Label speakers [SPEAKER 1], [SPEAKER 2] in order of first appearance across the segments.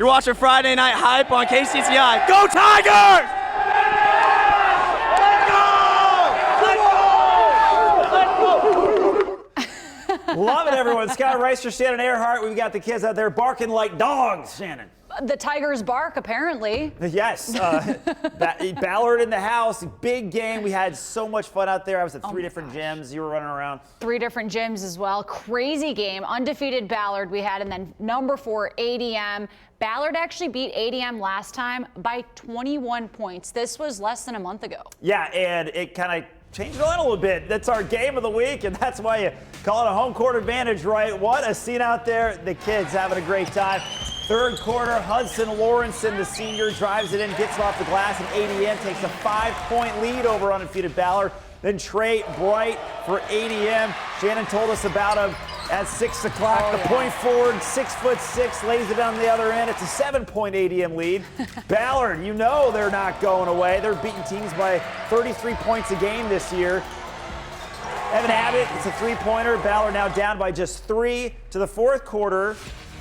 [SPEAKER 1] You're watching Friday Night Hype on KCCI. Go Tigers!
[SPEAKER 2] Love it, everyone. Scott Rice for Shannon Earhart. We've got the kids out there barking like dogs, Shannon.
[SPEAKER 3] The Tigers bark, apparently.
[SPEAKER 2] Yes. Ballard in the house. Big game. We had so much fun out there. I was at three different gyms. You were running around.
[SPEAKER 3] 3 different gyms as well. Crazy game. Undefeated Ballard we had, and then number 4, ADM. Ballard actually beat ADM last time by 21 points. This was less than a month ago.
[SPEAKER 2] Yeah, and it kind of changed it on a little bit. That's our game of the week, and that's why you call it a home court advantage, right? What a scene out there. The kids having a great time. Third quarter, Hudson Lawrenson, the senior, drives it in, gets it off the glass, and ADM takes a 5-point lead over undefeated Ballard. Then Trey Bright for ADM. Shannon told us about him at 6 o'clock. The point forward, 6'6", lays it on the other end. It's a 7-point ADM lead. Ballard, you know they're not going away. They're beating teams by 33 points a game this year. Evan Abbott, it's a 3-pointer. Ballard now down by just 3 to the fourth quarter.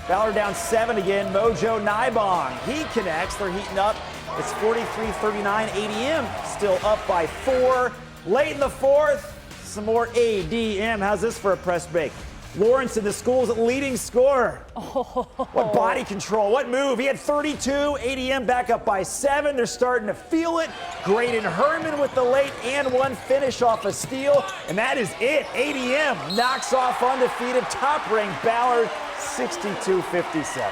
[SPEAKER 2] Ballard down 7 again. Mojo Nybong, he connects. They're heating up. It's 43-39. ADM still up by 4. Late in the fourth, some more ADM. How's this for a press break? Lawrenson, the school's leading scorer. What body control, what move. He had 32, ADM back up by 7. They're starting to feel it. Graydon Herman with the late and one finish off a steal. And that is it. ADM knocks off undefeated top-ranked Ballard 62-57.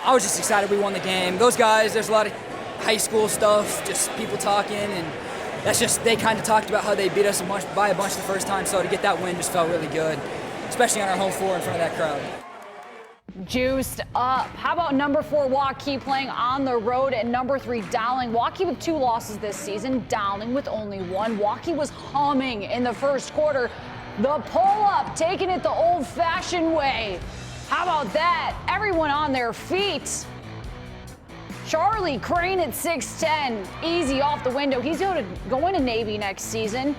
[SPEAKER 4] I was just excited we won the game. Those guys, there's a lot of high school stuff, just people talking, and that's just, they kind of talked about how they beat us by a bunch the first time, so to get that win just felt really good, especially on our home floor in front of that crowd.
[SPEAKER 3] Juiced up. How about number 4 Waukee playing on the road, and number 3 Dowling? Waukee with 2 losses this season, Dowling with only 1. Waukee was humming in the first quarter. The pull-up, taking it the old-fashioned way. How about that? Everyone on their feet. Charlie Crane at 6'10", easy off the window. He's going to go into Navy next season.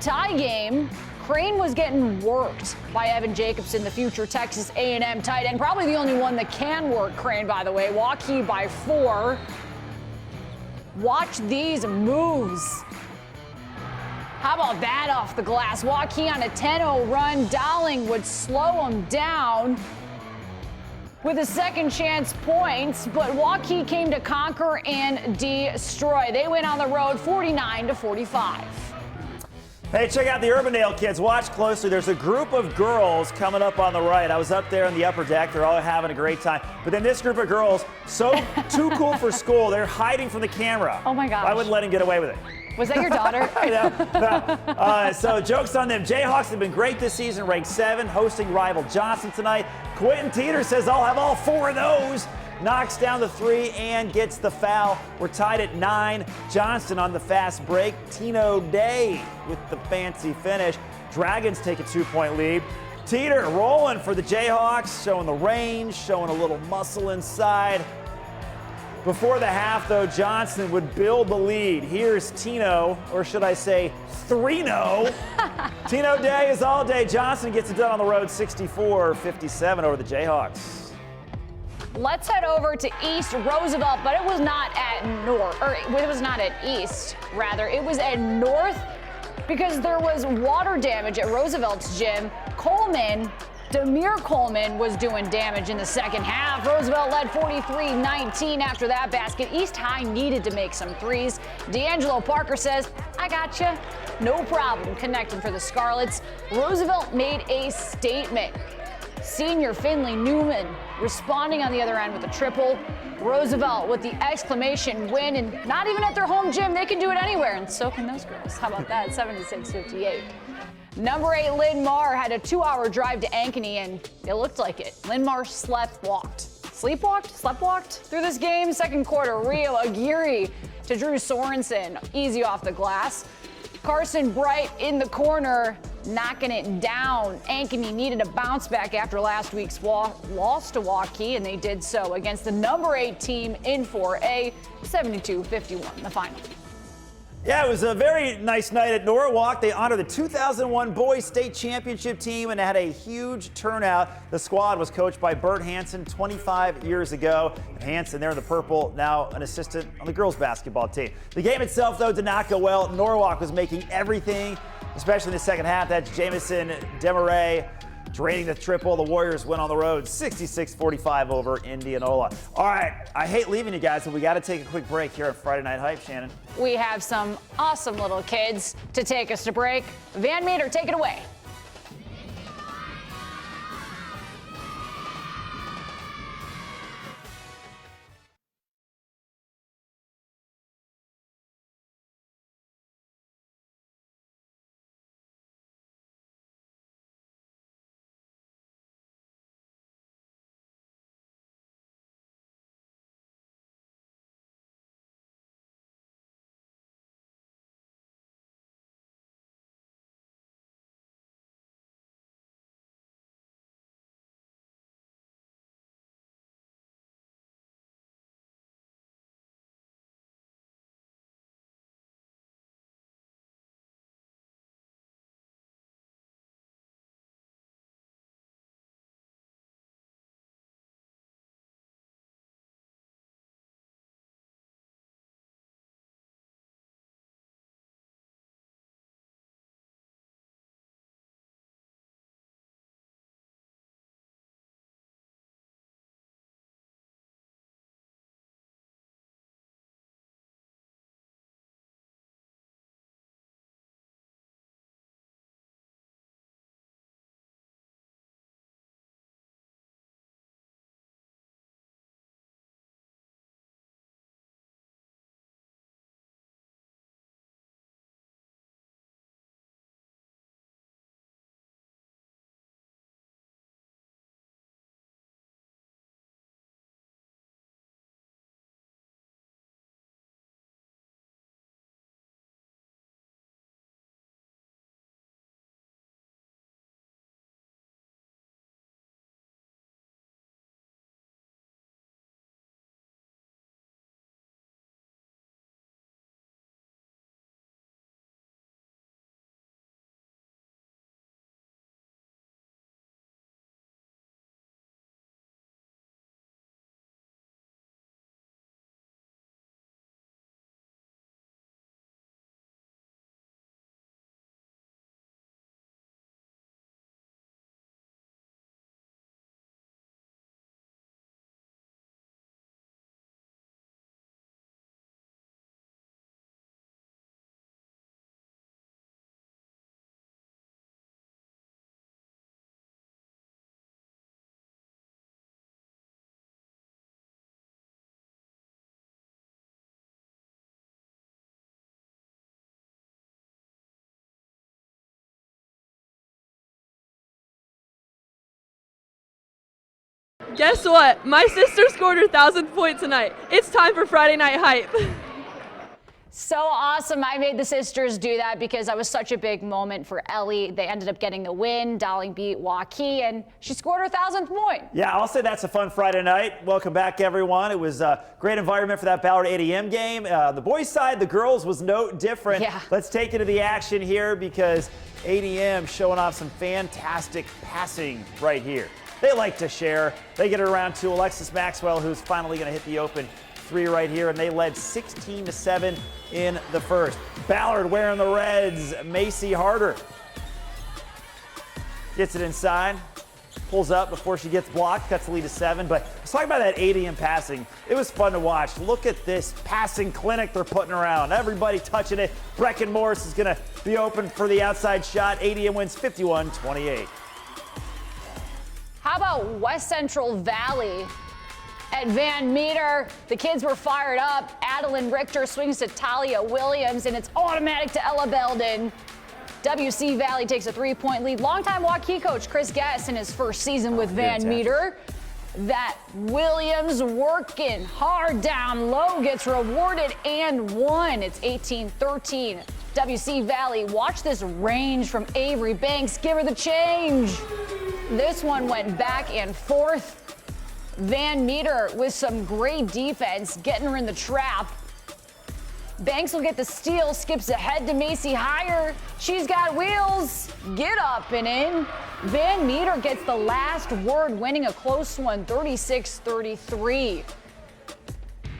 [SPEAKER 3] Tie game. Crane was getting worked by Evan Jacobson, the future Texas A&M tight end. Probably the only one that can work Crane, by the way. Waukee by 4. Watch these moves. How about that off the glass? Waukee on a 10-0 run. Dowling would slow him down with a second chance points, but Waukee came to conquer and destroy. They went on the road 49-45.
[SPEAKER 2] Hey, check out the Urbandale kids. Watch closely. There's a group of girls coming up on the right. I was up there on the upper deck. They're all having a great time. But then this group of girls, so too cool for school, they're hiding from the camera.
[SPEAKER 3] Oh, my gosh.
[SPEAKER 2] I wouldn't let them get away with it.
[SPEAKER 3] Was that your daughter?
[SPEAKER 2] No. So joke's on them. Jayhawks have been great this season, ranked 7, hosting rival Johnson tonight. Quentin Teeter says, I'll have all 4 of those. Knocks down the 3 and gets the foul. We're tied at 9. Johnston on the fast break. Tino Day with the fancy finish. Dragons take a 2-point lead. Teeter rolling for the Jayhawks, showing the range, showing a little muscle inside. Before the half, though, Johnson would build the lead. Here's Tino, or should I say 3-0. Tino Day is all day. Johnson gets it done on the road, 64-57 over the Jayhawks.
[SPEAKER 3] Let's head over to East Roosevelt, but it was not at North, or it was not at East, rather. It was at North because there was water damage at Roosevelt's gym. Demir Coleman was doing damage in the second half. Roosevelt led 43-19 after that basket. East High needed to make some threes. D'Angelo Parker says, I got you. No problem connecting for the Scarlets. Roosevelt made a statement. Senior Finley Newman responding on the other end with a triple. Roosevelt with the exclamation win, and not even at their home gym. They can do it anywhere, and so can those girls. How about that? 76-58. Number 8, Lynn Marr had a 2-hour drive to Ankeny, and it looked like it. Lynn Marr sleepwalked through this game. Second quarter, Rio Aguirre to Drew Sorensen, easy off the glass. Carson Bright in the corner, knocking it down. Ankeny needed a bounce back after last week's loss to Waukee, and they did so against the number 8 team in 4A, 72-51, the final.
[SPEAKER 2] Yeah, it was a very nice night at Norwalk. They honored the 2001 Boys State Championship team and had a huge turnout. The squad was coached by Bert Hansen 25 years ago. And Hansen, there in the purple, now an assistant on the girls basketball team. The game itself, though, did not go well. Norwalk was making everything, especially in the second half. That's Jamison Demaray draining the triple. The Warriors went on the road 66-45 over Indianola. All right, I hate leaving you guys, but we got to take a quick break here on Friday Night Hype, Shannon.
[SPEAKER 3] We have some awesome little kids to take us to break. Van Meter, take it away.
[SPEAKER 5] Guess what? My sister scored her 1,000th point tonight. It's time for Friday Night Hype.
[SPEAKER 3] So awesome. I made the sisters do that because that was such a big moment for Ellie. They ended up getting the win. Dowling beat Waukee, and she scored her 1,000th point.
[SPEAKER 2] Yeah, I'll say that's a fun Friday night. Welcome back, everyone. It was a great environment for that Ballard ADM game. The boys' side, the girls, was no different.
[SPEAKER 3] Yeah.
[SPEAKER 2] Let's take it to the action here because ADM showing off some fantastic passing right here. They like to share. They get it around to Alexis Maxwell, who's finally going to hit the open three right here, and they led 16-7 in the first. Ballard wearing the Reds. Macy Harder gets it inside, pulls up before she gets blocked, cuts the lead to 7. But let's talk about that ADM passing. It was fun to watch. Look at this passing clinic they're putting around. Everybody touching it. Brecken Morris is going to be open for the outside shot. ADM wins 51-28.
[SPEAKER 3] How about West Central Valley at Van Meter? The kids were fired up. Adeline Richter swings to Talia Williams, and it's automatic to Ella Belden. WC Valley takes a 3-point lead. Longtime Waukee coach Chris Guess in his first season with Van Meter. That Williams working hard down low gets rewarded and won. It's 18-13. WC Valley, watch this range from Avery Banks. Give her the change. This one went back and forth. Van Meter with some great defense, getting her in the trap. Banks will get the steal, skips ahead to Macy Hire. She's got wheels. Get up and in. Van Meter gets the last word, winning a close one, 36-33.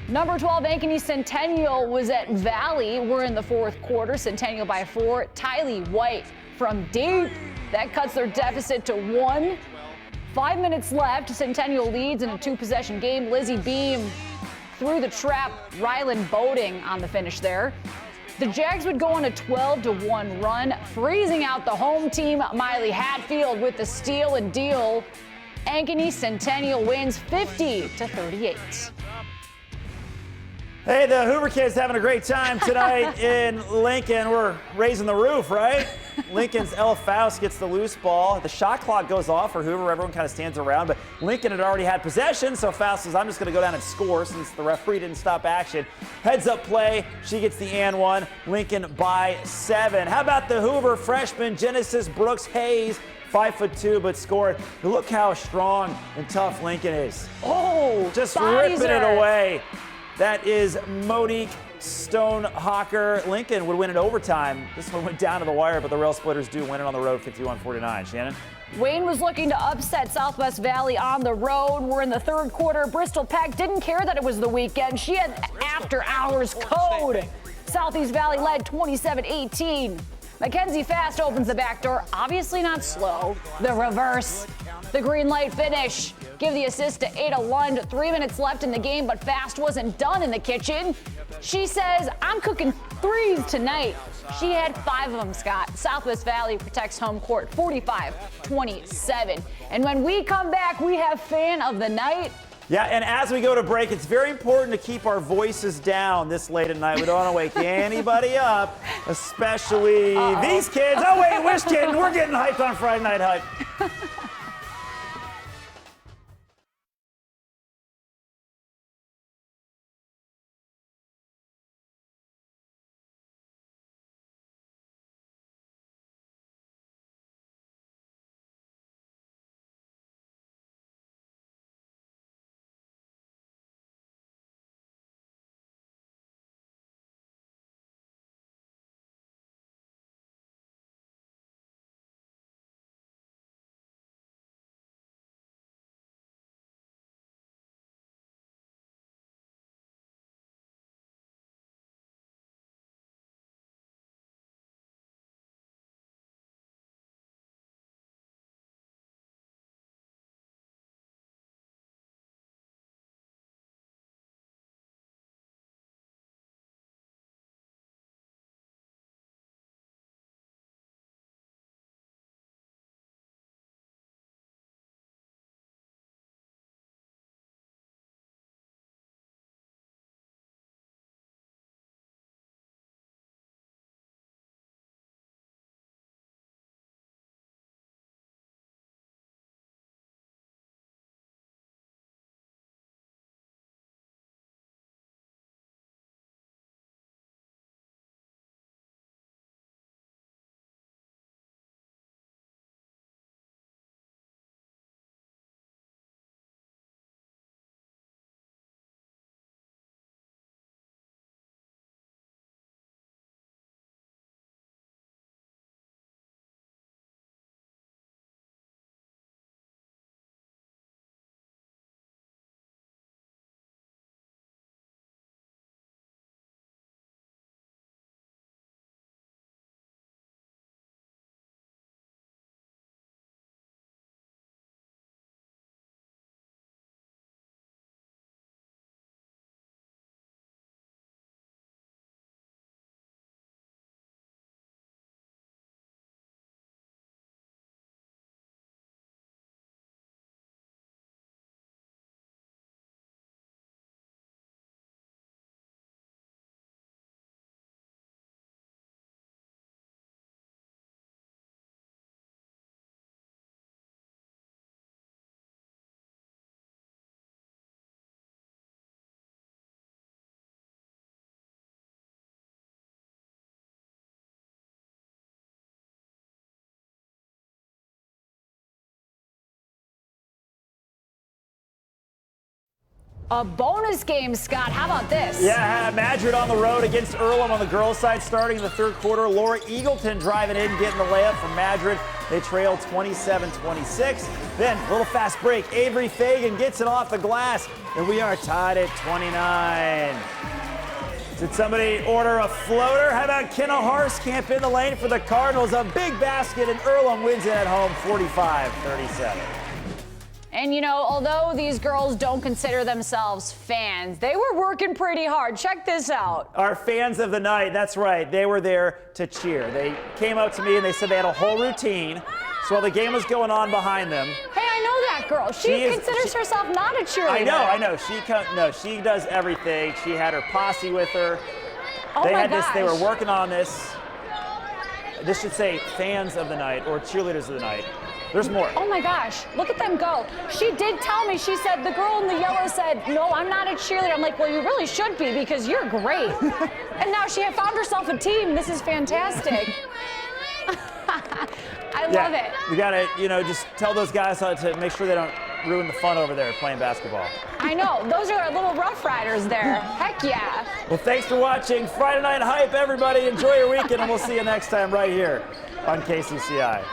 [SPEAKER 3] Number 12, Ankeny Centennial was at Valley. We're in the fourth quarter. Centennial by 4. Tylee White from deep. That cuts their deficit to 1. 5 minutes left. Centennial leads in a 2-possession game. Lizzie Beam through the trap. Rylan Boating on the finish there. The Jags would go on a 12-1 run, freezing out the home team. Miley Hatfield with the steal and deal. Ankeny Centennial wins 50-38.
[SPEAKER 2] Hey, the Hoover kids having a great time tonight in Lincoln. We're raising the roof, right? Lincoln's Ella Faust gets the loose ball. The shot clock goes off for Hoover. Everyone kind of stands around, but Lincoln had already had possession, so Faust says, I'm just going to go down and score since the referee didn't stop action. Heads up play. She gets the and one. Lincoln by 7. How about the Hoover freshman Genesis Brooks Hayes? 5'2", but scored. Look how strong and tough Lincoln is.
[SPEAKER 3] Oh,
[SPEAKER 2] just
[SPEAKER 3] ripping
[SPEAKER 2] it away. That is Monique Stonehawker. Lincoln would win in overtime. This one went down to the wire, but the Rail Splitters do win it on the road 51-49. Shannon?
[SPEAKER 3] Wayne was looking to upset Southwest Valley on the road. We're in the third quarter. Bristol Peck didn't care that it was the weekend. She had after-hours code. Southeast Valley led 27-18. Mackenzie Fast opens the back door. Obviously not slow. The reverse. The green light finish. Give the assist to Ada Lund. 3 minutes left in the game, but Fast wasn't done in the kitchen. She says, I'm cooking threes tonight. She had 5 of them, Scott. Southwest Valley protects home court 45-27. And when we come back, we have fan of the night.
[SPEAKER 2] Yeah, and as we go to break, it's very important to keep our voices down this late at night. We don't want to wake anybody up, especially these kids. Oh, wait, which kid? We're getting hyped on Friday Night Hype.
[SPEAKER 3] A bonus game, Scott. How about this?
[SPEAKER 2] Yeah, Madrid on the road against Earlham on the girls' side starting in the third quarter. Laura Eagleton driving in, getting the layup from Madrid. They trail 27-26. Then, a little fast break. Avery Fagan gets it off the glass, and we are tied at 29. Did somebody order a floater? How about Kenna Harskamp in the lane for the Cardinals? A big basket, and Earlham wins it at home 45-37.
[SPEAKER 3] And you know, although these girls don't consider themselves fans, they were working pretty hard. Check this out.
[SPEAKER 2] Our fans of the night, that's right. They were there to cheer. They came up to me and they said they had a whole routine. So while the game was going on behind them.
[SPEAKER 3] Hey, I know that girl. She considers herself not a cheerleader.
[SPEAKER 2] I know. She does everything. She had her posse with her.
[SPEAKER 3] Oh
[SPEAKER 2] they
[SPEAKER 3] my
[SPEAKER 2] had this. They were
[SPEAKER 3] gosh.
[SPEAKER 2] working on this. This should say fans of the night or cheerleaders of the night. There's more.
[SPEAKER 3] Oh my gosh, look at them go. She did tell me, she said, the girl in the yellow said, no, I'm not a cheerleader. I'm like, well, you really should be because you're great. And now she had found herself a team. This is fantastic. I love it.
[SPEAKER 2] You gotta, just tell those guys how to make sure they don't ruin the fun over there playing basketball.
[SPEAKER 3] I know, those are our little Rough Riders there. Heck yeah.
[SPEAKER 2] Well, thanks for watching Friday Night Hype, everybody. Enjoy your weekend, and we'll see you next time right here on KCCI.